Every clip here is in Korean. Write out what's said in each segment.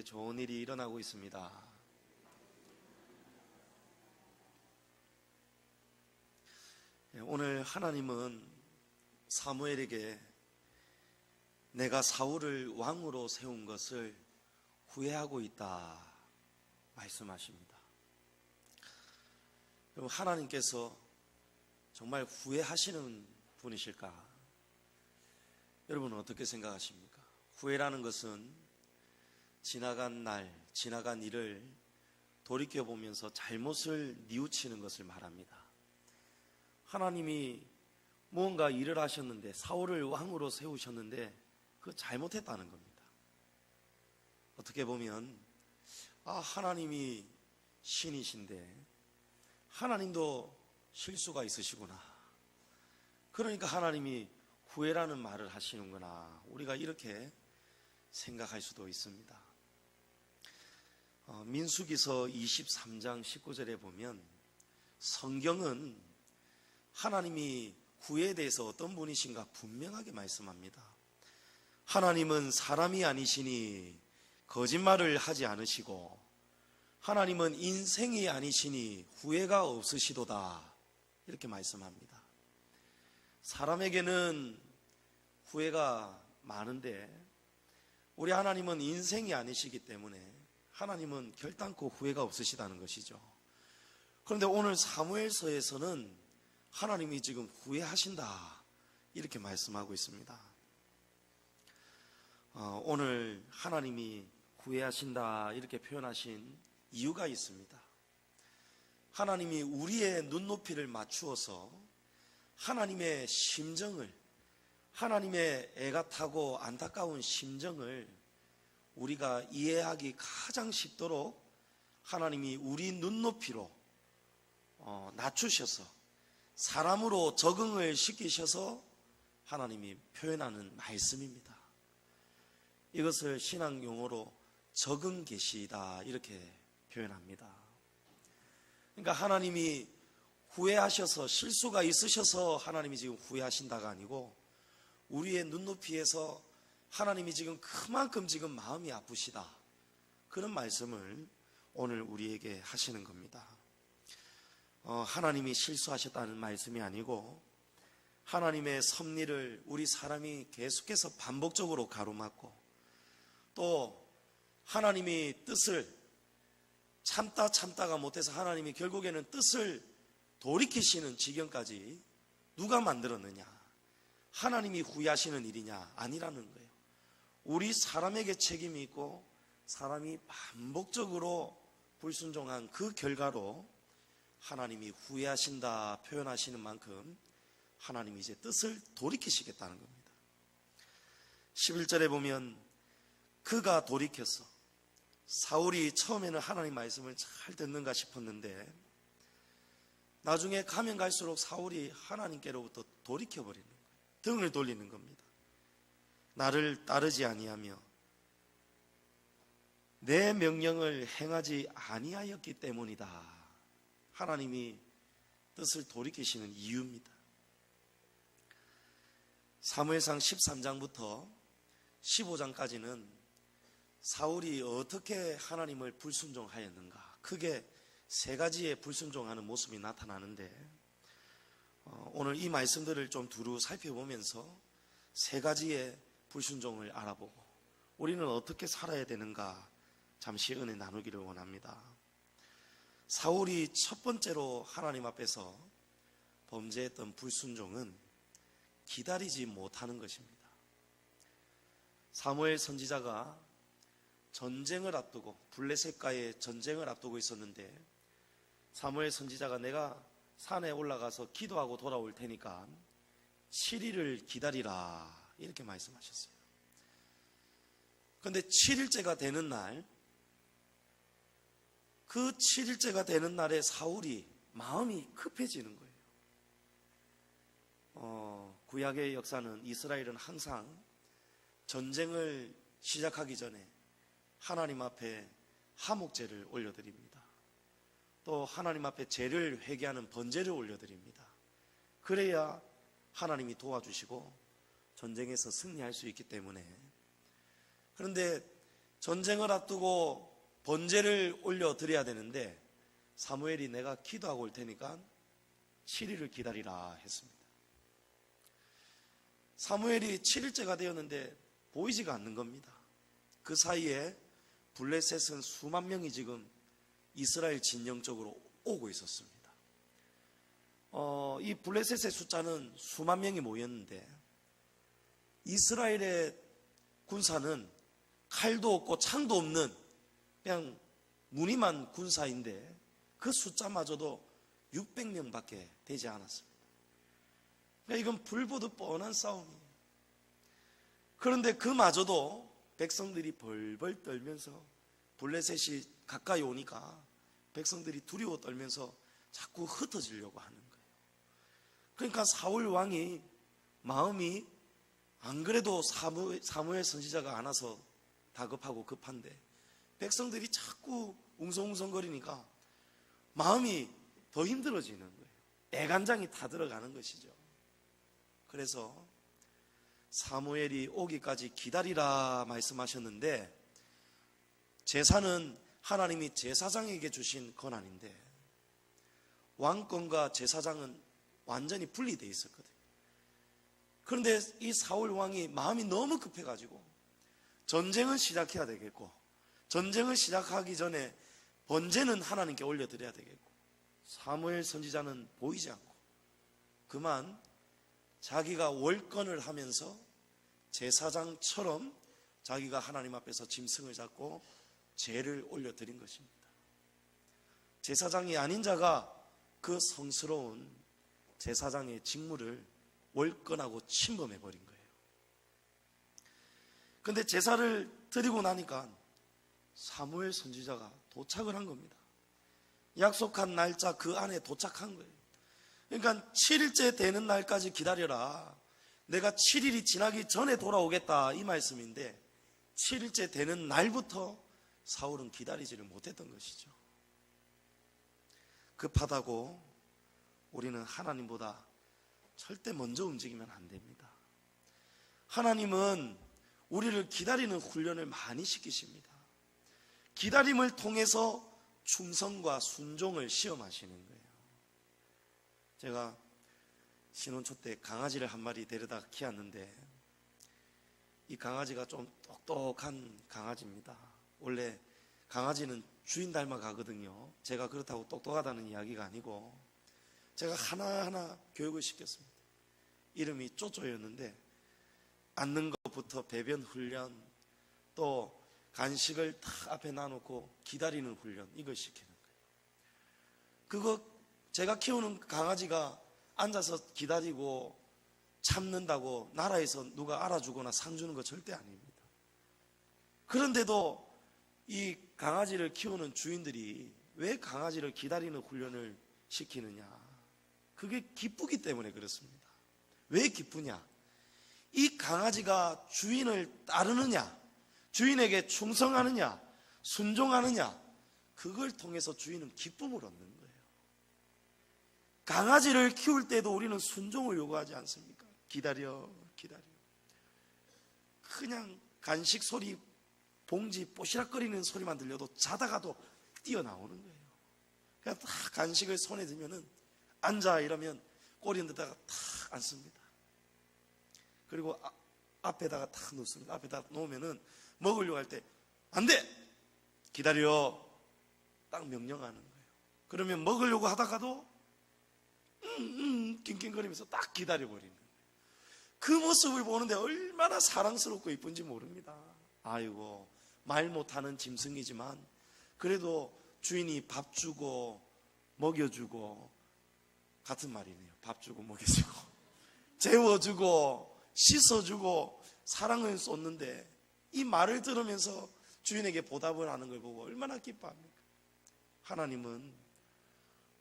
좋은 일이 일어나고 있습니다. 오늘 하나님은 사무엘에게 내가 사울을 왕으로 세운 것을 후회하고 있다 말씀하십니다. 여러분, 하나님께서 정말 후회하시는 분이실까? 여러분은 어떻게 생각하십니까? 후회라는 것은 지나간 날, 지나간 일을 돌이켜보면서 잘못을 뉘우치는 것을 말합니다. 하나님이 무언가 일을 하셨는데, 사울을 왕으로 세우셨는데 그거 잘못했다는 겁니다. 어떻게 보면 하나님이 신이신데 하나님도 실수가 있으시구나, 그러니까 하나님이 후회라는 말을 하시는구나, 우리가 이렇게 생각할 수도 있습니다. 민수기서 23장 19절에 보면 성경은 하나님이 후회에 대해서 어떤 분이신가 분명하게 말씀합니다. 하나님은 사람이 아니시니 거짓말을 하지 않으시고 하나님은 인생이 아니시니 후회가 없으시도다, 이렇게 말씀합니다. 사람에게는 후회가 많은데 우리 하나님은 인생이 아니시기 때문에 하나님은 결단코 후회가 없으시다는 것이죠. 그런데 오늘 사무엘서에서는 하나님이 지금 후회하신다 이렇게 말씀하고 있습니다. 오늘 하나님이 후회하신다 이렇게 표현하신 이유가 있습니다. 하나님이 우리의 눈높이를 맞추어서 하나님의 심정을, 하나님의 애가 타고 안타까운 심정을 우리가 이해하기 가장 쉽도록 하나님이 우리 눈높이로 낮추셔서 사람으로 적응을 시키셔서 하나님이 표현하는 말씀입니다. 이것을 신앙 용어로 적응 계시다 이렇게 표현합니다. 그러니까 하나님이 후회하셔서, 실수가 있으셔서 하나님이 지금 후회하신다가 아니고 우리의 눈높이에서 하나님이 지금 그만큼 지금 마음이 아프시다, 그런 말씀을 오늘 우리에게 하시는 겁니다. 하나님이 실수하셨다는 말씀이 아니고 하나님의 섭리를 우리 사람이 계속해서 반복적으로 가로막고 또 하나님이 뜻을 참다가 못해서 하나님이 결국에는 뜻을 돌이키시는 지경까지 누가 만들었느냐? 하나님이 후회하시는 일이냐? 아니라는 거예요. 우리 사람에게 책임이 있고 사람이 반복적으로 불순종한 그 결과로 하나님이 후회하신다 표현하시는 만큼 하나님이 이제 뜻을 돌이키시겠다는 겁니다. 11절에 보면 그가 돌이켜서, 사울이 처음에는 하나님 말씀을 잘 듣는가 싶었는데 나중에 가면 갈수록 사울이 하나님께로부터 돌이켜버리는 거예요. 등을 돌리는 겁니다. 나를 따르지 아니하며 내 명령을 행하지 아니하였기 때문이다. 하나님이 뜻을 돌이키시는 이유입니다. 사무엘상 13장부터 15장까지는 사울이 어떻게 하나님을 불순종하였는가, 크게 세 가지의 불순종하는 모습이 나타나는데 오늘 이 말씀들을 좀 두루 살펴보면서 세 가지의 불순종을 알아보고 우리는 어떻게 살아야 되는가 잠시 은혜 나누기를 원합니다. 사울이 첫 번째로 하나님 앞에서 범죄했던 불순종은 기다리지 못하는 것입니다. 사무엘 선지자가 전쟁을 앞두고, 블레셋과의 전쟁을 앞두고 있었는데 사무엘 선지자가 내가 산에 올라가서 기도하고 돌아올 테니까 7일을 기다리라 이렇게 말씀하셨어요. 그런데 7일째가 되는 날, 그 7일째가 되는 날에 사울이 마음이 급해지는 거예요. 구약의 역사는, 이스라엘은 항상 전쟁을 시작하기 전에 하나님 앞에 화목제를 올려드립니다. 또 하나님 앞에 죄를 회개하는 번제를 올려드립니다. 그래야 하나님이 도와주시고 전쟁에서 승리할 수 있기 때문에. 그런데 전쟁을 앞두고 번제를 올려드려야 되는데 사무엘이 내가 기도하고 올 테니까 7일을 기다리라 했습니다. 사무엘이 7일째가 되었는데 보이지가 않는 겁니다. 그 사이에 블레셋은 수만 명이 지금 이스라엘 진영 쪽으로 오고 있었습니다. 이 블레셋의 숫자는 수만 명이 모였는데 이스라엘의 군사는 칼도 없고 창도 없는 그냥 무늬만 군사인데 그 숫자마저도 600명밖에 되지 않았습니다. 그러니까 이건 불보듯 뻔한 싸움이에요. 그런데 그마저도 백성들이 벌벌 떨면서 블레셋이 가까이 오니까 백성들이 두려워 떨면서 자꾸 흩어지려고 하는 거예요. 그러니까 사울 왕이 마음이 안 그래도 사무엘 선지자가 안 와서 다급하고 급한데 백성들이 자꾸 웅성웅성거리니까 마음이 더 힘들어지는 거예요. 애간장이 다 들어가는 것이죠. 그래서 사무엘이 오기까지 기다리라 말씀하셨는데 제사는 하나님이 제사장에게 주신 권한인데 왕권과 제사장은 완전히 분리되어 있었거든요. 그런데 이 사울 왕이 마음이 너무 급해가지고 전쟁은 시작해야 되겠고 전쟁을 시작하기 전에 번제는 하나님께 올려드려야 되겠고 사무엘 선지자는 보이지 않고 그만 자기가 월권을 하면서 제사장처럼 자기가 하나님 앞에서 짐승을 잡고 제를 올려드린 것입니다. 제사장이 아닌 자가 그 성스러운 제사장의 직무를 월권하고 침범해버린 거예요. 그런데 제사를 드리고 나니까 사무엘 선지자가 도착을 한 겁니다. 약속한 날짜 그 안에 도착한 거예요. 그러니까 7일째 되는 날까지 기다려라. 내가 7일이 지나기 전에 돌아오겠다 이 말씀인데 7일째 되는 날부터 사울은 기다리지를 못했던 것이죠. 급하다고 우리는 하나님보다 절대 먼저 움직이면 안 됩니다. 하나님은 우리를 기다리는 훈련을 많이 시키십니다. 기다림을 통해서 충성과 순종을 시험하시는 거예요. 제가 신혼초 때 강아지를 한 마리 데려다 키웠는데 이 강아지가 좀 똑똑한 강아지입니다. 원래 강아지는 주인 닮아 가거든요. 제가 그렇다고 똑똑하다는 이야기가 아니고 제가 하나하나 교육을 시켰습니다. 이름이 쪼쪼였는데 앉는 것부터 배변 훈련 또 간식을 다 앞에 놔놓고 기다리는 훈련 이걸 시키는 거예요. 그거 제가 키우는 강아지가 앉아서 기다리고 참는다고 나라에서 누가 알아주거나 상 주는 거 절대 아닙니다. 그런데도 이 강아지를 키우는 주인들이 왜 강아지를 기다리는 훈련을 시키느냐? 그게 기쁘기 때문에 그렇습니다. 왜 기쁘냐? 이 강아지가 주인을 따르느냐, 주인에게 충성하느냐, 순종하느냐, 그걸 통해서 주인은 기쁨을 얻는 거예요. 강아지를 키울 때도 우리는 순종을 요구하지 않습니까? 기다려. 그냥 간식 소리, 봉지 뽀시락거리는 소리만 들려도 자다가도 뛰어나오는 거예요. 그냥 딱 간식을 손에 들면은 앉아 이러면 꼬리 데다가 탁 앉습니다. 그리고 앞에다가 탁 놓습니다. 앞에다가 놓으면은 먹으려고 할 때 안 돼! 기다려! 딱 명령하는 거예요. 그러면 먹으려고 하다가도 낑낑거리면서 딱 기다려버리는 거예요. 그 모습을 보는데 얼마나 사랑스럽고 이쁜지 모릅니다. 아이고, 말 못하는 짐승이지만 그래도 주인이 밥 주고 먹여주고 같은 말이네요. 밥 주고 먹여주고 재워주고 씻어주고 사랑을 쏟는데 이 말을 들으면서 주인에게 보답을 하는 걸 보고 얼마나 기뻐합니까? 하나님은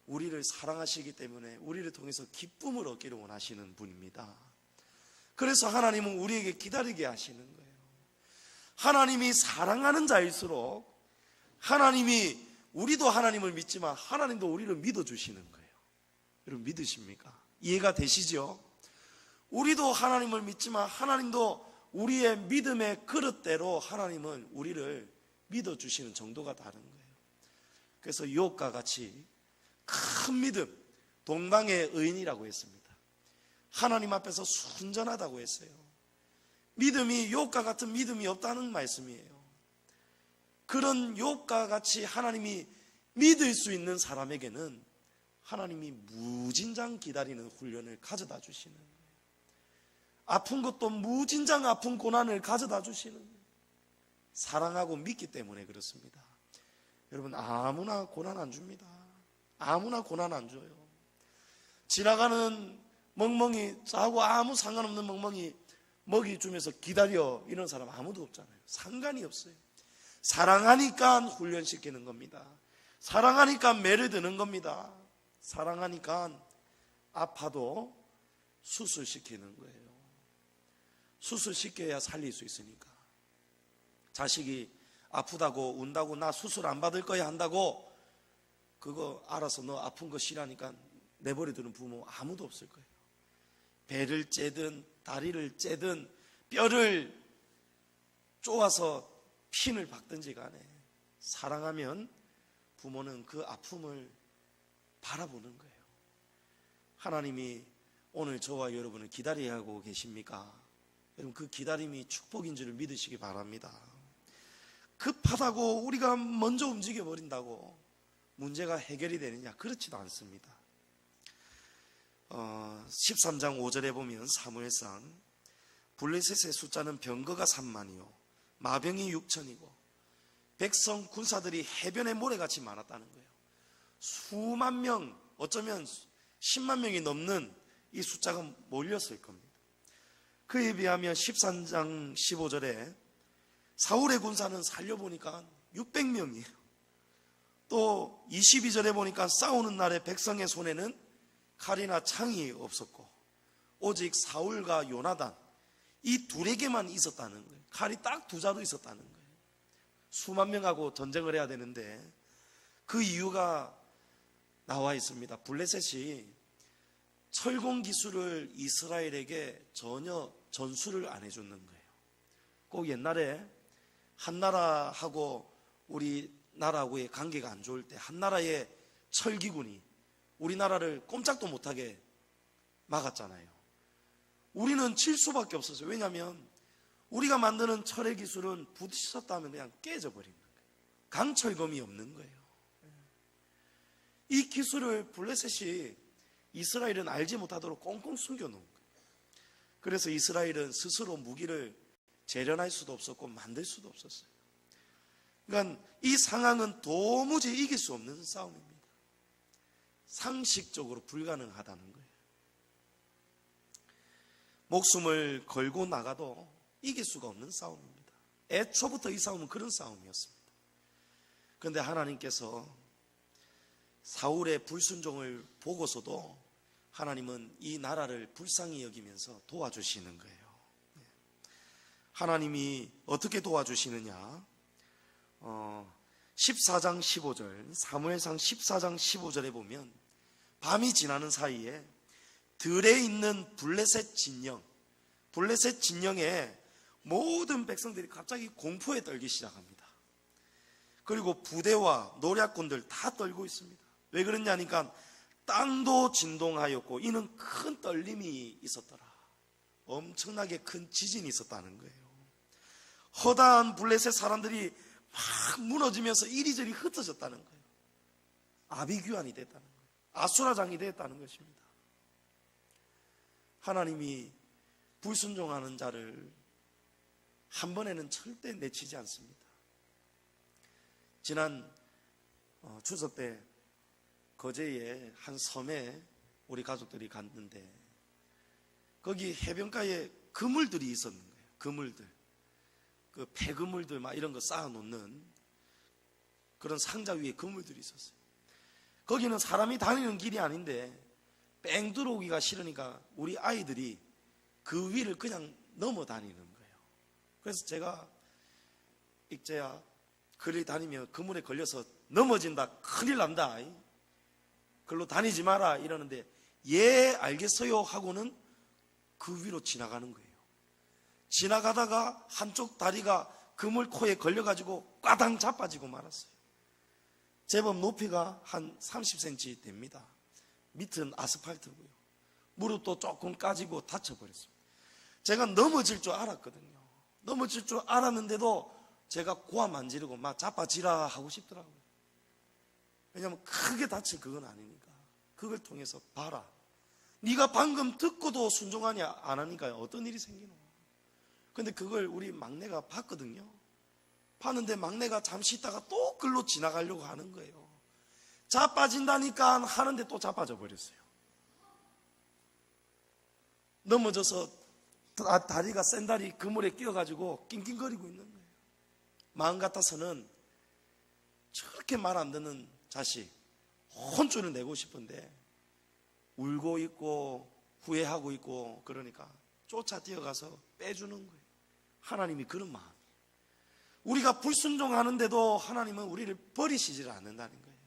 우리를 사랑하시기 때문에 우리를 통해서 기쁨을 얻기를 원하시는 분입니다. 그래서 하나님은 우리에게 기다리게 하시는 거예요. 하나님이 사랑하는 자일수록 우리도 하나님을 믿지만 하나님도 우리를 믿어주시는 거예요. 여러분 믿으십니까? 이해가 되시죠? 우리도 하나님을 믿지만 하나님도 우리의 믿음의 그릇대로 하나님은 우리를 믿어주시는 정도가 다른 거예요. 그래서 욥과 같이 큰 믿음, 동방의 의인이라고 했습니다. 하나님 앞에서 순전하다고 했어요. 믿음이 욥과 같은 믿음이 없다는 말씀이에요. 그런 욥과 같이 하나님이 믿을 수 있는 사람에게는 하나님이 무진장 기다리는 훈련을 가져다 주시는, 아픈 것도 무진장 아픈 고난을 가져다 주시는, 사랑하고 믿기 때문에 그렇습니다. 여러분, 아무나 고난 안 줍니다. 아무나 고난 안 줘요. 지나가는 멍멍이, 저하고 아무 상관없는 멍멍이 먹이 주면서 기다려 이런 사람 아무도 없잖아요. 상관이 없어요. 사랑하니까 훈련시키는 겁니다. 사랑하니까 매를 드는 겁니다. 사랑하니까 아파도 수술시키는 거예요. 수술시켜야 살릴 수 있으니까. 자식이 아프다고 운다고 나 수술 안 받을 거야 한다고 그거 알아서 너 아픈 거 싫어하니까 내버려두는 부모 아무도 없을 거예요. 배를 째든 다리를 째든 뼈를 쪼아서 핀을 박든지 간에 사랑하면 부모는 그 아픔을 바라보는 거예요. 하나님이 오늘 저와 여러분을 기다려야 하고 계십니까? 여러분, 그 기다림이 축복인 줄을 믿으시기 바랍니다. 급하다고 우리가 먼저 움직여버린다고 문제가 해결이 되느냐? 그렇지도 않습니다. 13장 5절에 보면 사무엘상 블레셋의 숫자는 병거가 3만이요 마병이 6천이고 백성 군사들이 해변에 모래같이 많았다는 거예요. 수만 명, 어쩌면 10만 명이 넘는 이 숫자가 몰렸을 겁니다. 그에 비하면 13장 15절에 사울의 군사는 살려보니까 600명이에요. 또 22절에 보니까 싸우는 날에 백성의 손에는 칼이나 창이 없었고 오직 사울과 요나단 이 둘에게만 있었다는 거예요. 칼이 딱 두 자루 있었다는 거예요. 수만 명하고 전쟁을 해야 되는데 그 이유가 나와 있습니다. 블레셋이 철공 기술을 이스라엘에게 전혀 전수를 안 해주는 거예요. 꼭 옛날에 한 나라하고 우리 나라하고의 관계가 안 좋을 때 한 나라의 철기군이 우리나라를 꼼짝도 못하게 막았잖아요. 우리는 질 수밖에 없었어요. 왜냐하면 우리가 만드는 철의 기술은 부딪혔다 하면 그냥 깨져버리는 거예요. 강철검이 없는 거예요. 이 기술을 블레셋이 이스라엘은 알지 못하도록 꽁꽁 숨겨놓은 거예요. 그래서 이스라엘은 스스로 무기를 재련할 수도 없었고 만들 수도 없었어요. 그러니까 이 상황은 도무지 이길 수 없는 싸움입니다. 상식적으로 불가능하다는 거예요. 목숨을 걸고 나가도 이길 수가 없는 싸움입니다. 애초부터 이 싸움은 그런 싸움이었습니다. 그런데 하나님께서 사울의 불순종을 보고서도 하나님은 이 나라를 불쌍히 여기면서 도와주시는 거예요. 하나님이 어떻게 도와주시느냐? 14장 15절, 사무엘상 14장 15절에 보면 밤이 지나는 사이에 들에 있는 블레셋 진영에 모든 백성들이 갑자기 공포에 떨기 시작합니다. 그리고 부대와 노략군들 다 떨고 있습니다. 왜 그러냐니까 땅도 진동하였고 이는 큰 떨림이 있었더라. 엄청나게 큰 지진이 있었다는 거예요. 허다한 블레셋 사람들이 막 무너지면서 이리저리 흩어졌다는 거예요. 아비규환이 됐다는 거예요. 아수라장이 됐다는 것입니다. 하나님이 불순종하는 자를 한 번에는 절대 내치지 않습니다. 지난 추석 때 거제의 한 섬에 우리 가족들이 갔는데 거기 해변가에 그물들이 있었는 거예요. 그물들, 그 폐그물들 막 이런 거 쌓아놓는 그런 상자 위에 그물들이 있었어요. 거기는 사람이 다니는 길이 아닌데 뺑 들어오기가 싫으니까 우리 아이들이 그 위를 그냥 넘어 다니는 거예요. 그래서 제가 익재야 그리 다니면 그물에 걸려서 넘어진다, 큰일 난다, 글로 다니지 마라 이러는데 예 알겠어요 하고는 그 위로 지나가는 거예요. 지나가다가 한쪽 다리가 그물 코에 걸려가지고 꽈당 자빠지고 말았어요. 제법 높이가 한 30cm 됩니다. 밑은 아스팔트고요. 무릎도 조금 까지고 다쳐버렸습니다. 제가 넘어질 줄 알았거든요. 넘어질 줄 알았는데도 제가 고함 안 지르고 막 자빠지라 하고 싶더라고요. 왜냐하면 크게 다친 그건 아니니까. 그걸 통해서 봐라. 네가 방금 듣고도 순종하냐 안 하니까 어떤 일이 생기노. 근데 그걸 우리 막내가 봤거든요. 봤는데 막내가 잠시 있다가 또 글로 지나가려고 하는 거예요. 자빠진다니까 하는데 또 자빠져 버렸어요. 넘어져서 다리가 센 다리 그물에 끼어가지고 낑낑거리고 있는 거예요. 마음 같아서는 저렇게 말 안 듣는 자식 혼쭐을 내고 싶은데 울고 있고 후회하고 있고 그러니까 쫓아 뛰어가서 빼주는 거예요. 하나님이 그런 마음. 우리가 불순종하는데도 하나님은 우리를 버리시질 않는다는 거예요.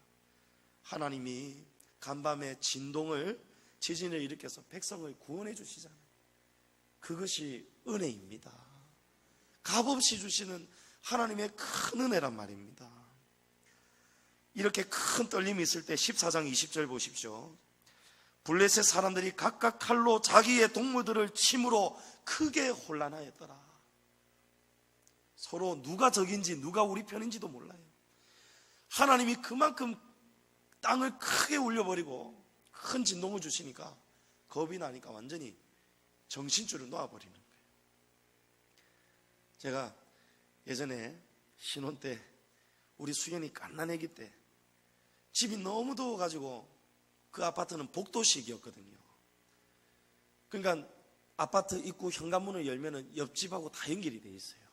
하나님이 간밤에 지진을 일으켜서 백성을 구원해 주시잖아요. 그것이 은혜입니다. 값없이 주시는 하나님의 큰 은혜란 말입니다. 이렇게 큰 떨림이 있을 때 14장 20절 보십시오. 블레셋 사람들이 각각 칼로 자기의 동무들을 침으로 크게 혼란하였더라. 서로 누가 적인지 누가 우리 편인지도 몰라요. 하나님이 그만큼 땅을 크게 울려버리고 큰 진동을 주시니까 겁이 나니까 완전히 정신줄을 놓아버리는 거예요. 제가 예전에 신혼 때 우리 수연이 갓난아기 때 집이 너무 더워가지고 그 아파트는 복도식이었거든요. 그러니까 아파트 입구 현관문을 열면은 옆집하고 다 연결이 돼 있어요.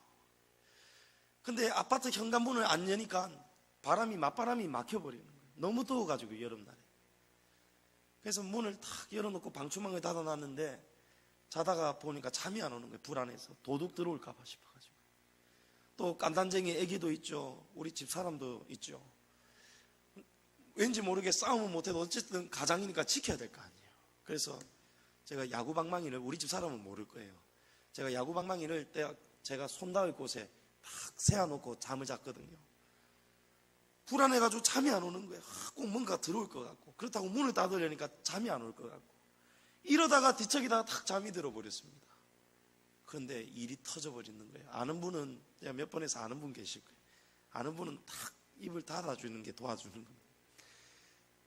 근데 아파트 현관문을 안 여니까 맞바람이 막혀버리는 거예요. 너무 더워가지고 여름날에. 그래서 문을 탁 열어놓고 방충망을 닫아놨는데 자다가 보니까 잠이 안 오는 거예요. 불안해서 도둑 들어올까봐 싶어가지고. 또 깐단쟁이 애기도 있죠. 우리 집 사람도 있죠. 왠지 모르게 싸움은 못해도 어쨌든 가장이니까 지켜야 될 거 아니에요. 그래서 제가 야구방망이를, 우리 집 사람은 모를 거예요, 제가 야구방망이를 제가 손 닿을 곳에 딱 세워놓고 잠을 잤거든요. 불안해가지고 잠이 안 오는 거예요. 꼭 뭔가 들어올 것 같고, 그렇다고 문을 닫으려니까 잠이 안 올 것 같고, 이러다가 뒤척이다가 탁 잠이 들어버렸습니다. 그런데 일이 터져버리는 거예요. 아는 분은, 제가 몇 번에서 아는 분 계실 거예요. 아는 분은 탁 입을 닫아주는 게 도와주는 겁니다.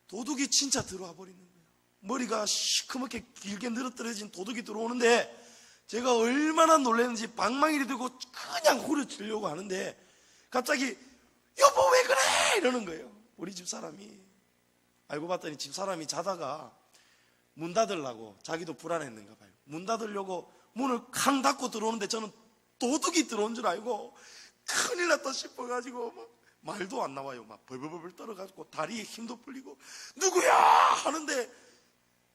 도둑이 진짜 들어와 버리는 거예요. 머리가 시커멓게 길게 늘어뜨려진 도둑이 들어오는데 제가 얼마나 놀랐는지 방망이를 들고 그냥 후려치려고 하는데 갑자기 여보 왜 그래 이러는 거예요. 우리 집사람이. 알고 봤더니 집사람이 자다가 문 닫으려고, 자기도 불안했는가 봐요, 문 닫으려고 문을 쾅 닫고 들어오는데 저는 도둑이 들어온 줄 알고 큰일 났다 싶어가지고 막 말도 안 나와요. 막 벌벌벌 떨어가지고 다리에 힘도 풀리고 누구야 하는데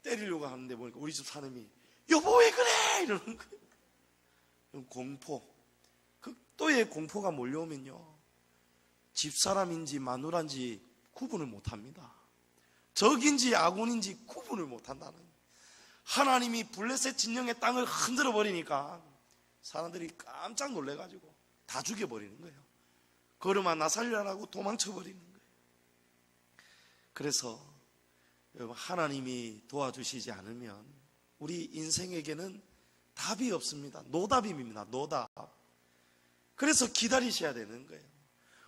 때리려고 하는데 보니까 우리 집 사람이 여보 왜 그래 이러는 거예요. 공포, 극도의 공포가 몰려오면요 집사람인지 마누라인지 구분을 못합니다. 적인지 아군인지 구분을 못한다는 거예요. 하나님이 블레셋 진영의 땅을 흔들어 버리니까 사람들이 깜짝 놀래가지고 다 죽여버리는 거예요. 걸음아 나 살려라고 도망쳐버리는 거예요. 그래서 여러분, 하나님이 도와주시지 않으면 우리 인생에게는 답이 없습니다. 노답입니다. 노답. 그래서 기다리셔야 되는 거예요.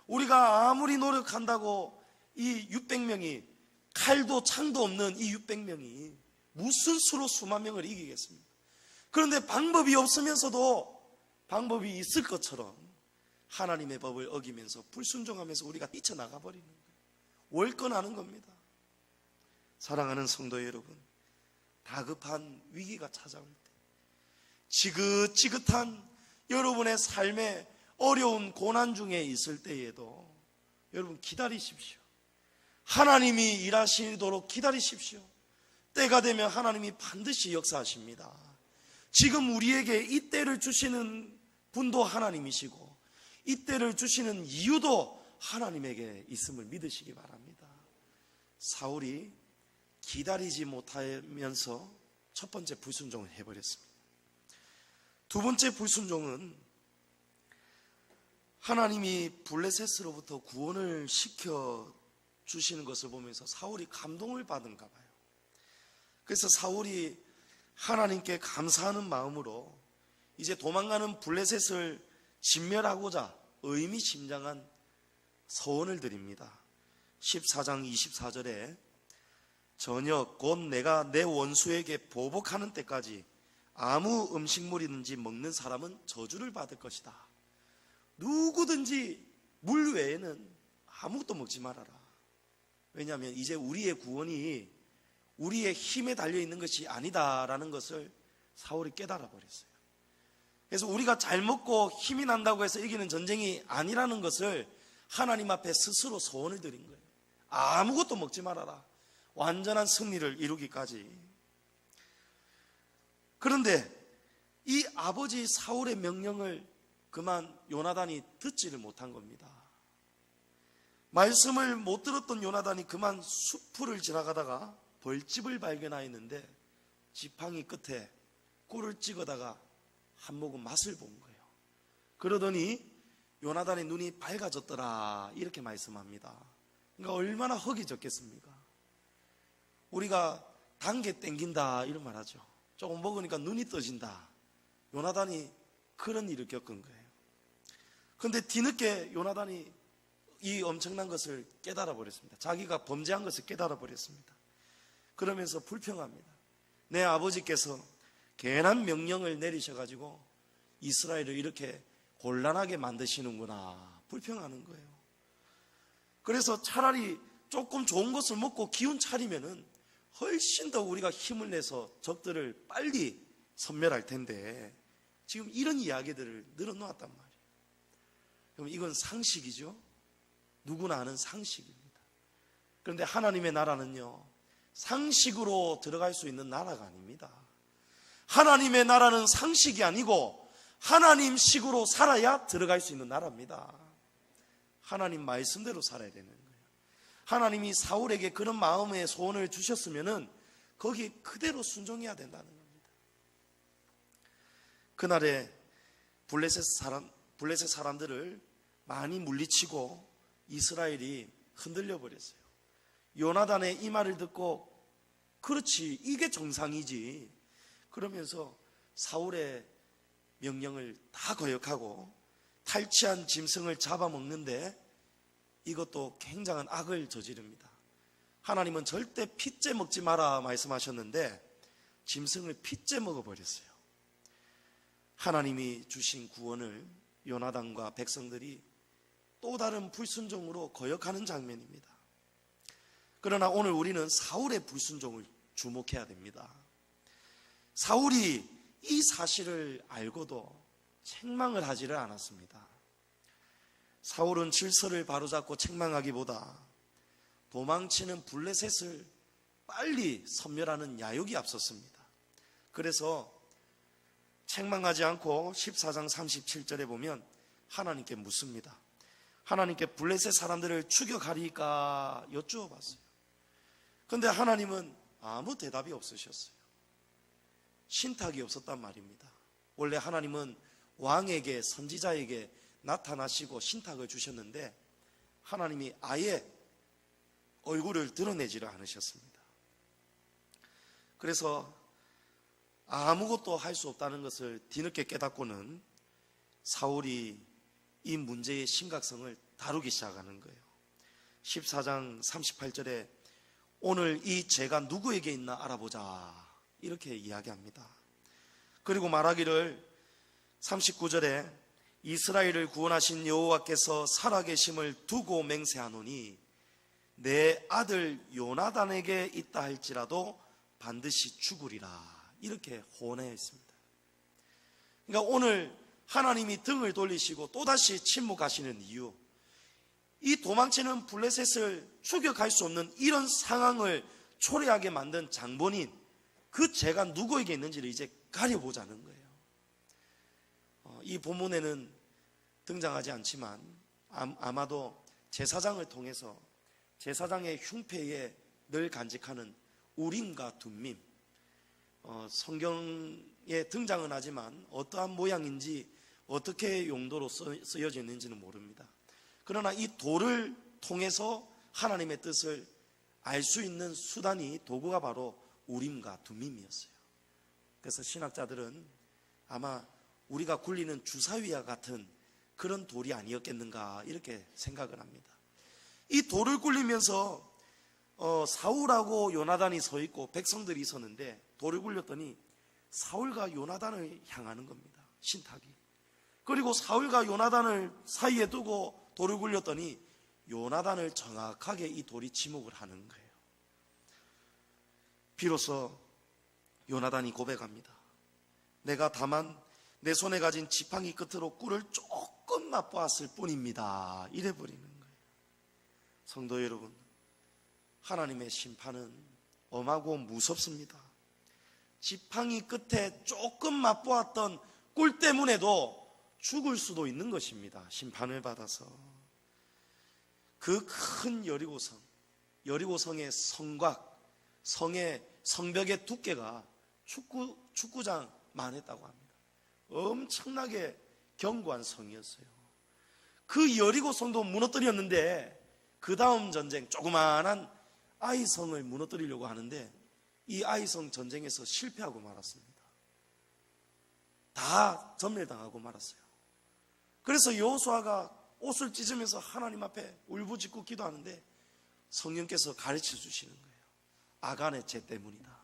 우리가 아무리 노력한다고 이 600명이, 칼도 창도 없는 이 600명이 무슨 수로 수만 명을 이기겠습니까? 그런데 방법이 없으면서도 방법이 있을 것처럼 하나님의 법을 어기면서 불순종하면서 우리가 뛰쳐나가 버리는 거예요. 월권하는 겁니다. 사랑하는 성도 여러분, 다급한 위기가 찾아올 때, 지긋지긋한 여러분의 삶에 어려운 고난 중에 있을 때에도 여러분 기다리십시오. 하나님이 일하시도록 기다리십시오. 때가 되면 하나님이 반드시 역사하십니다. 지금 우리에게 이 때를 주시는 분도 하나님이시고 이 때를 주시는 이유도 하나님에게 있음을 믿으시기 바랍니다. 사울이 기다리지 못하면서 첫 번째 불순종을 해버렸습니다. 두 번째 불순종은 하나님이 블레셋으로부터 구원을 시켜 주시는 것을 보면서 사울이 감동을 받은가 봐요. 그래서 사울이 하나님께 감사하는 마음으로 이제 도망가는 블레셋을 진멸하고자 의미심장한 서원을 드립니다. 14장 24절에 저녁 곧 내가 내 원수에게 보복하는 때까지 아무 음식물이든지 먹는 사람은 저주를 받을 것이다. 누구든지 물 외에는 아무것도 먹지 말아라. 왜냐하면 이제 우리의 구원이 우리의 힘에 달려있는 것이 아니다라는 것을 사울이 깨달아 버렸어요. 그래서 우리가 잘 먹고 힘이 난다고 해서 이기는 전쟁이 아니라는 것을 하나님 앞에 스스로 소원을 드린 거예요. 아무것도 먹지 말아라. 완전한 승리를 이루기까지. 그런데 이 아버지 사울의 명령을 그만 요나단이 듣지를 못한 겁니다. 말씀을 못 들었던 요나단이 그만 숲을 지나가다가 벌집을 발견하였는데 지팡이 끝에 꿀을 찍어다가 한 모금 맛을 본 거예요. 그러더니 요나단의 눈이 밝아졌더라 이렇게 말씀합니다. 그러니까 얼마나 흙이 졌겠습니까? 우리가 단계 땡긴다 이런 말 하죠. 조금 먹으니까 눈이 떠진다. 요나단이 그런 일을 겪은 거예요. 그런데 뒤늦게 요나단이 이 엄청난 것을 깨달아 버렸습니다. 자기가 범죄한 것을 깨달아 버렸습니다. 그러면서 불평합니다. 내 아버지께서 괜한 명령을 내리셔가지고 이스라엘을 이렇게 곤란하게 만드시는구나 불평하는 거예요. 그래서 차라리 조금 좋은 것을 먹고 기운 차리면은 훨씬 더 우리가 힘을 내서 적들을 빨리 섬멸할 텐데 지금 이런 이야기들을 늘어놓았단 말이에요. 그럼 이건 상식이죠. 누구나 아는 상식입니다. 그런데 하나님의 나라는요, 상식으로 들어갈 수 있는 나라가 아닙니다. 하나님의 나라는 상식이 아니고 하나님식으로 살아야 들어갈 수 있는 나라입니다. 하나님 말씀대로 살아야 되는 거예요. 하나님이 사울에게 그런 마음의 소원을 주셨으면은 거기 그대로 순종해야 된다는 겁니다. 그날에 블레셋 사람들을 많이 물리치고 이스라엘이 흔들려 버렸어요. 요나단의 이 말을 듣고 그렇지 이게 정상이지 그러면서 사울의 명령을 다 거역하고 탈취한 짐승을 잡아먹는데 이것도 굉장한 악을 저지릅니다. 하나님은 절대 핏째 먹지 마라 말씀하셨는데 짐승을 핏째 먹어버렸어요. 하나님이 주신 구원을 요나단과 백성들이 또 다른 불순종으로 거역하는 장면입니다. 그러나 오늘 우리는 사울의 불순종을 주목해야 됩니다. 사울이 이 사실을 알고도 책망을 하지를 않았습니다. 사울은 질서를 바로잡고 책망하기보다 도망치는 블레셋을 빨리 섬멸하는 야욕이 앞섰습니다. 그래서 책망하지 않고 14장 37절에 보면 하나님께 묻습니다. 하나님께 블레셋 사람들을 추격하리까 여쭈어봤어요. 그런데 하나님은 아무 대답이 없으셨어요. 신탁이 없었단 말입니다. 원래 하나님은 왕에게 선지자에게 나타나시고 신탁을 주셨는데 하나님이 아예 얼굴을 드러내지를 않으셨습니다. 그래서 아무것도 할 수 없다는 것을 뒤늦게 깨닫고는 사울이 이 문제의 심각성을 다루기 시작하는 거예요. 14장 38절에 오늘 이 죄가 누구에게 있나 알아보자 이렇게 이야기합니다. 그리고 말하기를 39절에 이스라엘을 구원하신 여호와께서 살아계심을 두고 맹세하노니 내 아들 요나단에게 있다 할지라도 반드시 죽으리라 이렇게 호언하여 있습니다. 그러니까 오늘 하나님이 등을 돌리시고 또다시 침묵하시는 이유, 이 도망치는 블레셋을 추격할 수 없는 이런 상황을 초래하게 만든 장본인, 그 죄가 누구에게 있는지를 이제 가려보자는 거예요. 이 본문에는 등장하지 않지만 아마도 제사장을 통해서 제사장의 흉패에 늘 간직하는 우림과 둠밈, 성경에 등장은 하지만 어떠한 모양인지 어떻게 용도로 쓰여져 있는지는 모릅니다. 그러나 이 돌을 통해서 하나님의 뜻을 알 수 있는 수단이, 도구가 바로 우림과 둠밈이었어요. 그래서 신학자들은 아마 우리가 굴리는 주사위와 같은 그런 돌이 아니었겠는가 이렇게 생각을 합니다. 이 돌을 굴리면서 사울하고 요나단이 서 있고 백성들이 있었는데, 돌을 굴렸더니 사울과 요나단을 향하는 겁니다. 신탁이. 그리고 사울과 요나단을 사이에 두고 돌을 굴렸더니 요나단을 정확하게 이 돌이 지목을 하는 거예요. 비로소 요나단이 고백합니다. 내가 다만 내 손에 가진 지팡이 끝으로 꿀을 조금 맛보았을 뿐입니다. 이래 버리는 거예요. 성도 여러분, 하나님의 심판은 엄하고 무섭습니다. 지팡이 끝에 조금 맛보았던 꿀 때문에도 죽을 수도 있는 것입니다. 심판을 받아서. 그 큰 여리고성의 성곽, 성벽의 두께가 축구장만 했다고 합니다. 엄청나게 견고한 성이었어요. 그 여리고성도 무너뜨렸는데 그 다음 전쟁, 조그마한 아이성을 무너뜨리려고 하는데 이 아이성 전쟁에서 실패하고 말았습니다. 다 전멸당하고 말았어요. 그래서 여호수아가 옷을 찢으면서 하나님 앞에 울부짖고 기도하는데 성령께서 가르쳐 주시는 거예요. 아간의 죄 때문이다.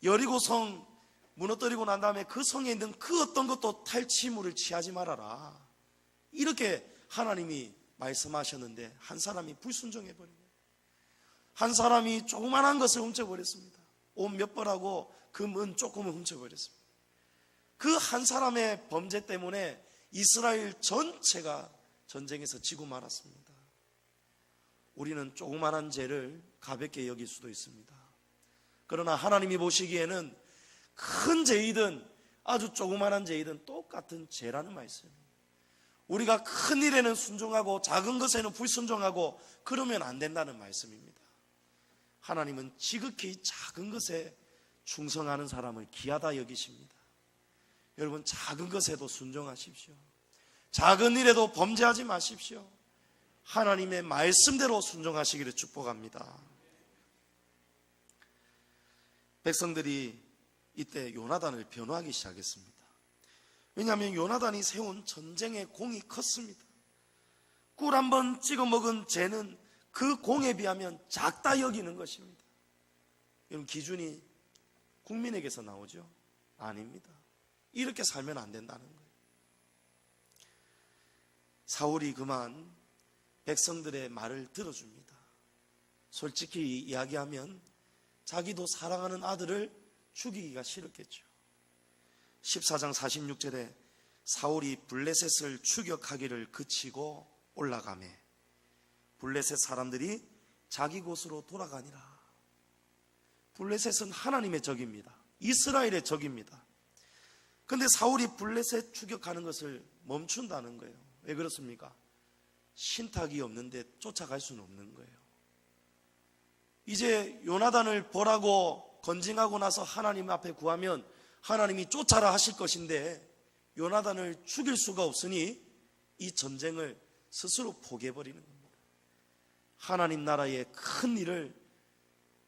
여리고성 무너뜨리고 난 다음에 그 성에 있는 그 어떤 것도 탈취물을 취하지 말아라. 이렇게 하나님이 말씀하셨는데 한 사람이 불순종해버린 거예요. 한 사람이 조그만한 것을 훔쳐버렸습니다. 옷 몇 벌하고 금은 조금은 훔쳐버렸습니다. 그 한 사람의 범죄 때문에 이스라엘 전체가 전쟁에서 지고 말았습니다. 우리는 조그만한 죄를 가볍게 여길 수도 있습니다. 그러나 하나님이 보시기에는 큰 죄이든 아주 조그만한 죄이든 똑같은 죄라는 말씀입니다. 우리가 큰 일에는 순종하고 작은 것에는 불순종하고 그러면 안 된다는 말씀입니다. 하나님은 지극히 작은 것에 충성하는 사람을 귀하다 여기십니다. 여러분, 작은 것에도 순종하십시오. 작은 일에도 범죄하지 마십시오. 하나님의 말씀대로 순종하시기를 축복합니다. 백성들이 이때 요나단을 변호하기 시작했습니다. 왜냐하면 요나단이 세운 전쟁의 공이 컸습니다. 꿀 한 번 찍어 먹은 죄는 그 공에 비하면 작다 여기는 것입니다. 여러분, 기준이 국민에게서 나오죠? 아닙니다. 이렇게 살면 안 된다는 거예요. 사울이 그만 백성들의 말을 들어줍니다. 솔직히 이야기하면 자기도 사랑하는 아들을 죽이기가 싫었겠죠. 14장 46절에 사울이 블레셋을 추격하기를 그치고 올라가매 블레셋 사람들이 자기 곳으로 돌아가니라. 블레셋은 하나님의 적입니다. 이스라엘의 적입니다. 그런데 사울이 블레셋 추격하는 것을 멈춘다는 거예요. 왜 그렇습니까? 신탁이 없는데 쫓아갈 수는 없는 거예요. 이제 요나단을 벌하고 건징하고 나서 하나님 앞에 구하면 하나님이 쫓아라 하실 것인데 요나단을 죽일 수가 없으니 이 전쟁을 스스로 포기해버리는 겁니다. 하나님 나라의 큰 일을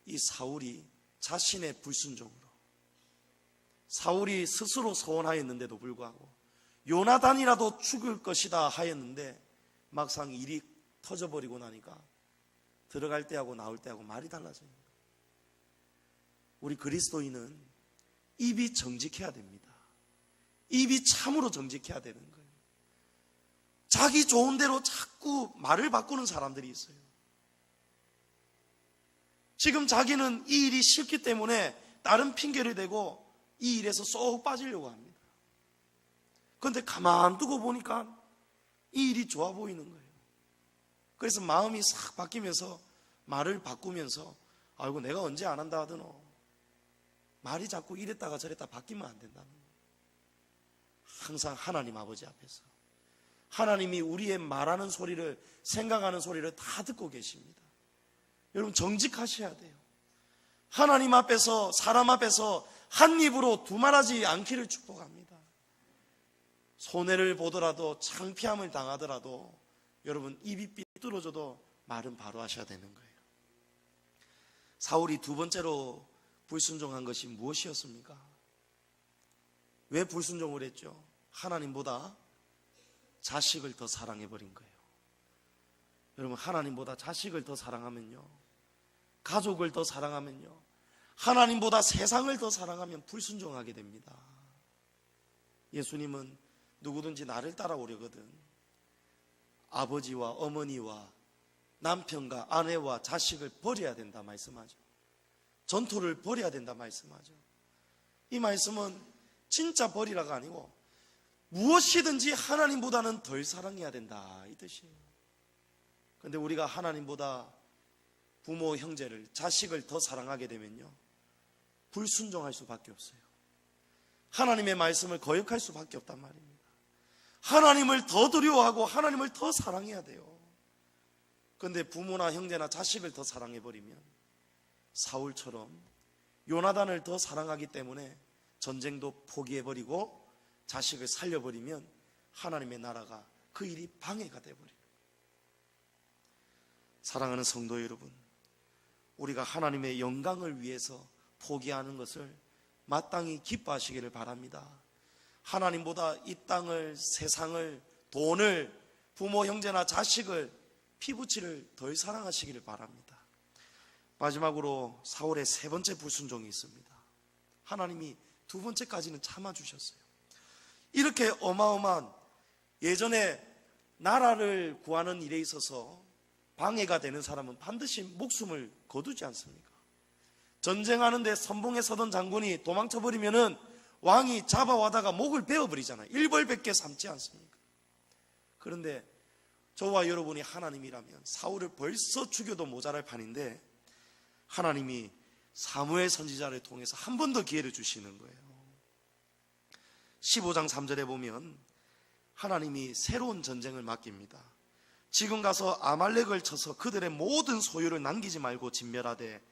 이 사울이 자신의 불순종으로, 사울이 스스로 서원하였는데도 불구하고 요나단이라도 죽을 것이다 하였는데 막상 일이 터져버리고 나니까 들어갈 때하고 나올 때하고 말이 달라져요. 우리 그리스도인은 입이 정직해야 됩니다. 입이 참으로 정직해야 되는 거예요. 자기 좋은 대로 자꾸 말을 바꾸는 사람들이 있어요. 지금 자기는 이 일이 싫기 때문에 다른 핑계를 대고 이 일에서 쏙 빠지려고 합니다. 그런데 가만 두고 보니까 이 일이 좋아 보이는 거예요. 그래서 마음이 싹 바뀌면서 말을 바꾸면서 아이고 내가 언제 안 한다 하더노. 말이 자꾸 이랬다가 저랬다 바뀌면 안 된다는 거예요. 항상 하나님 아버지 앞에서 하나님이 우리의 말하는 소리를, 생각하는 소리를 다 듣고 계십니다. 여러분, 정직하셔야 돼요. 하나님 앞에서, 사람 앞에서 한 입으로 두말하지 않기를 축복합니다. 손해를 보더라도 창피함을 당하더라도 여러분 입이 삐뚤어져도 말은 바로 하셔야 되는 거예요. 사울이 두 번째로 불순종한 것이 무엇이었습니까? 왜 불순종을 했죠? 하나님보다 자식을 더 사랑해버린 거예요. 여러분, 하나님보다 자식을 더 사랑하면요, 가족을 더 사랑하면요, 하나님보다 세상을 더 사랑하면 불순종하게 됩니다. 예수님은 누구든지 나를 따라오려거든 아버지와 어머니와 남편과 아내와 자식을 버려야 된다 말씀하죠. 전토를 버려야 된다 말씀하죠. 이 말씀은 진짜 버리라가 아니고 무엇이든지 하나님보다는 덜 사랑해야 된다 이 뜻이에요. 그런데 우리가 하나님보다 부모, 형제를, 자식을 더 사랑하게 되면요, 불순종할 수밖에 없어요. 하나님의 말씀을 거역할 수밖에 없단 말입니다. 하나님을 더 두려워하고 하나님을 더 사랑해야 돼요. 그런데 부모나 형제나 자식을 더 사랑해버리면 사울처럼 요나단을 더 사랑하기 때문에 전쟁도 포기해버리고 자식을 살려버리면 하나님의 나라가 그 일이 방해가 돼버려요. 사랑하는 성도 여러분, 우리가 하나님의 영광을 위해서 포기하는 것을 마땅히 기뻐하시기를 바랍니다. 하나님보다 이 땅을, 세상을, 돈을, 부모, 형제나 자식을, 피부치를 덜 사랑하시기를 바랍니다. 마지막으로 사울의 세 번째 불순종이 있습니다. 하나님이 두 번째까지는 참아주셨어요. 이렇게 어마어마한, 예전에 나라를 구하는 일에 있어서 방해가 되는 사람은 반드시 목숨을 거두지 않습니까? 전쟁하는데 선봉에 서던 장군이 도망쳐버리면은 왕이 잡아와다가 목을 베어버리잖아요. 일벌백계 삼지 않습니까? 그런데 저와 여러분이 하나님이라면 사울을 벌써 죽여도 모자랄 판인데 하나님이 사무엘 선지자를 통해서 한 번 더 기회를 주시는 거예요. 15장 3절에 보면 하나님이 새로운 전쟁을 맡깁니다. 지금 가서 아말렉을 쳐서 그들의 모든 소유를 남기지 말고 진멸하되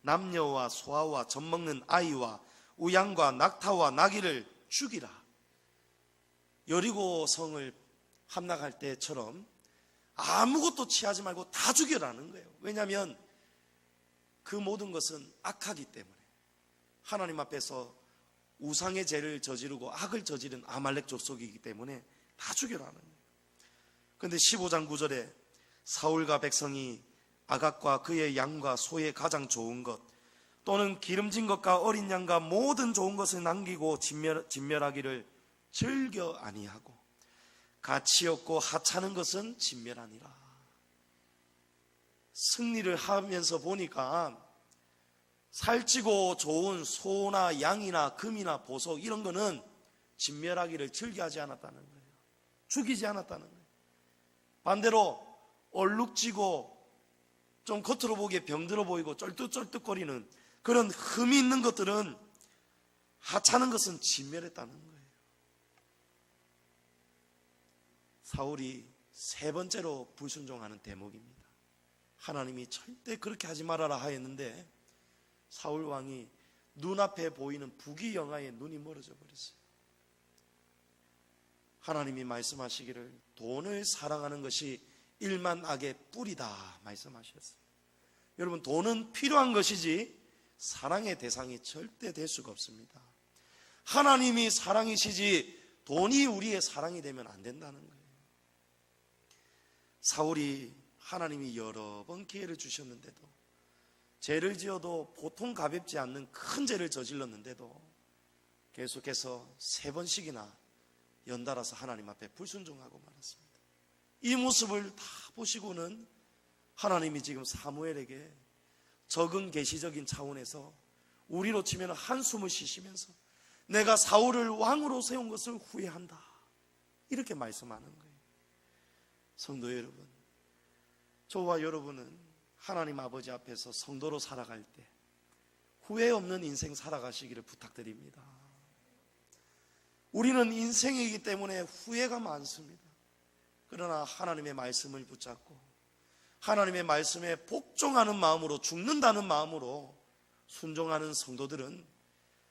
남녀와 소아와 젖먹는 아이와 우양과 낙타와 나귀를 죽이라. 여리고 성을 함락할 때처럼 아무것도 취하지 말고 다 죽여라는 거예요. 왜냐하면 그 모든 것은 악하기 때문에, 하나님 앞에서 우상의 죄를 저지르고 악을 저지른 아말렉 족속이기 때문에 다 죽여라는 거예요. 그런데 15장 9절에 사울과 백성이 아각과 그의 양과 소의 가장 좋은 것 또는 기름진 것과 어린 양과 모든 좋은 것을 남기고 진멸하기를 즐겨 아니하고 가치 없고 하찮은 것은 진멸하니라. 승리를 하면서 보니까 살찌고 좋은 소나 양이나 금이나 보석 이런 거는 진멸하기를 즐겨하지 않았다는 거예요. 죽이지 않았다는 거예요. 반대로 얼룩지고 좀 겉으로 보기에 병들어 보이고 쩔뚝쩔뚝거리는 그런 흠이 있는 것들은, 하찮은 것은 진멸했다는 거예요. 사울이 세 번째로 불순종하는 대목입니다. 하나님이 절대 그렇게 하지 말아라 하였는데 사울 왕이 눈앞에 보이는 부귀영화에 눈이 멀어져 버렸어요. 하나님이 말씀하시기를 돈을 사랑하는 것이 일만 악의 뿌리다 말씀하셨어요. 여러분, 돈은 필요한 것이지 사랑의 대상이 절대 될 수가 없습니다. 하나님이 사랑이시지 돈이 우리의 사랑이 되면 안 된다는 거예요. 사울이 하나님이 여러 번 기회를 주셨는데도, 죄를 지어도 보통 가볍지 않는 큰 죄를 저질렀는데도 계속해서 세 번씩이나 연달아서 하나님 앞에 불순종하고 말았습니다. 이 모습을 다 보시고는 하나님이 지금 사무엘에게 적은 계시적인 차원에서 우리로 치면 한숨을 쉬시면서 내가 사울을 왕으로 세운 것을 후회한다 이렇게 말씀하는 거예요. 성도 여러분, 저와 여러분은 하나님 아버지 앞에서 성도로 살아갈 때 후회 없는 인생 살아가시기를 부탁드립니다. 우리는 인생이기 때문에 후회가 많습니다. 그러나 하나님의 말씀을 붙잡고 하나님의 말씀에 복종하는 마음으로, 죽는다는 마음으로 순종하는 성도들은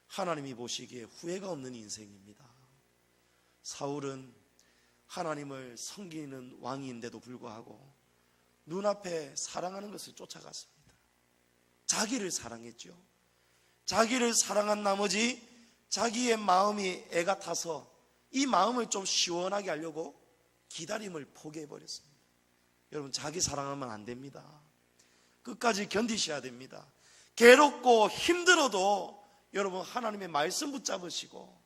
하나님이 보시기에 후회가 없는 인생입니다. 사울은 하나님을 섬기는 왕인데도 불구하고 눈앞에 사랑하는 것을 쫓아갔습니다. 자기를 사랑했죠. 자기를 사랑한 나머지 자기의 마음이 애가 타서 이 마음을 좀 시원하게 하려고 기다림을 포기해버렸습니다. 여러분, 자기 사랑하면 안 됩니다. 끝까지 견디셔야 됩니다. 괴롭고 힘들어도 여러분 하나님의 말씀 붙잡으시고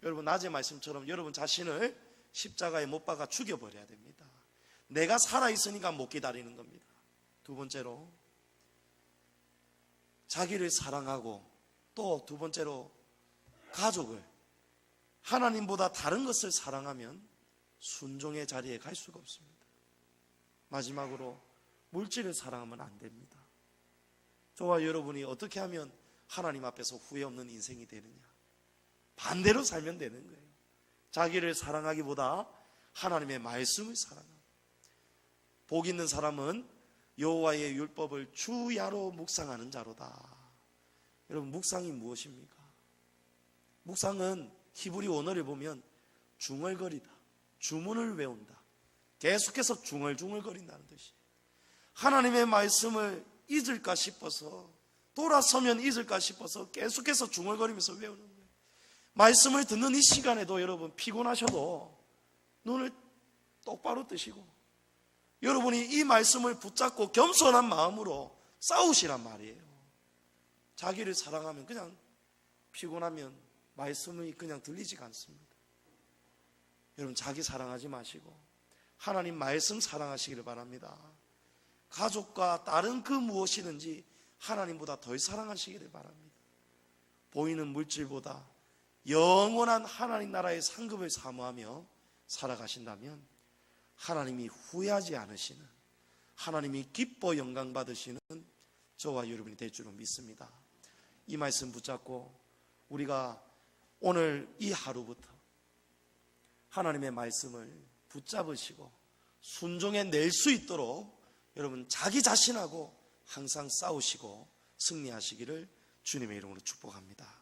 여러분 낮의 말씀처럼 여러분 자신을 십자가에 못 박아 죽여버려야 됩니다. 내가 살아있으니까 못 기다리는 겁니다. 두 번째로 자기를 사랑하고 또 두 번째로 가족을 하나님보다 다른 것을 사랑하면 순종의 자리에 갈 수가 없습니다. 마지막으로 물질을 사랑하면 안 됩니다. 저와 여러분이 어떻게 하면 하나님 앞에서 후회 없는 인생이 되느냐? 반대로 살면 되는 거예요. 자기를 사랑하기보다 하나님의 말씀을 사랑합니다. 복 있는 사람은 여호와의 율법을 주야로 묵상하는 자로다. 여러분, 묵상이 무엇입니까? 묵상은 히브리 원어를 보면 중얼거리다, 주문을 외운다, 계속해서 중얼중얼거린다는 뜻이에요. 하나님의 말씀을 잊을까 싶어서, 돌아서면 잊을까 싶어서 계속해서 중얼거리면서 외우는 거예요. 말씀을 듣는 이 시간에도 여러분 피곤하셔도 눈을 똑바로 뜨시고 여러분이 이 말씀을 붙잡고 겸손한 마음으로 싸우시란 말이에요. 자기를 사랑하면 그냥 피곤하면 말씀이 그냥 들리지가 않습니다. 여러분, 자기 사랑하지 마시고 하나님 말씀 사랑하시기를 바랍니다. 가족과 다른 그 무엇이든지 하나님보다 덜 사랑하시기를 바랍니다. 보이는 물질보다 영원한 하나님 나라의 상급을 사모하며 살아가신다면 하나님이 후회하지 않으시는, 하나님이 기뻐 영광 받으시는 저와 여러분이 될 줄로 믿습니다. 이 말씀 붙잡고 우리가 오늘 이 하루부터 하나님의 말씀을 붙잡으시고 순종해 낼 수 있도록 여러분 자기 자신하고 항상 싸우시고 승리하시기를 주님의 이름으로 축복합니다.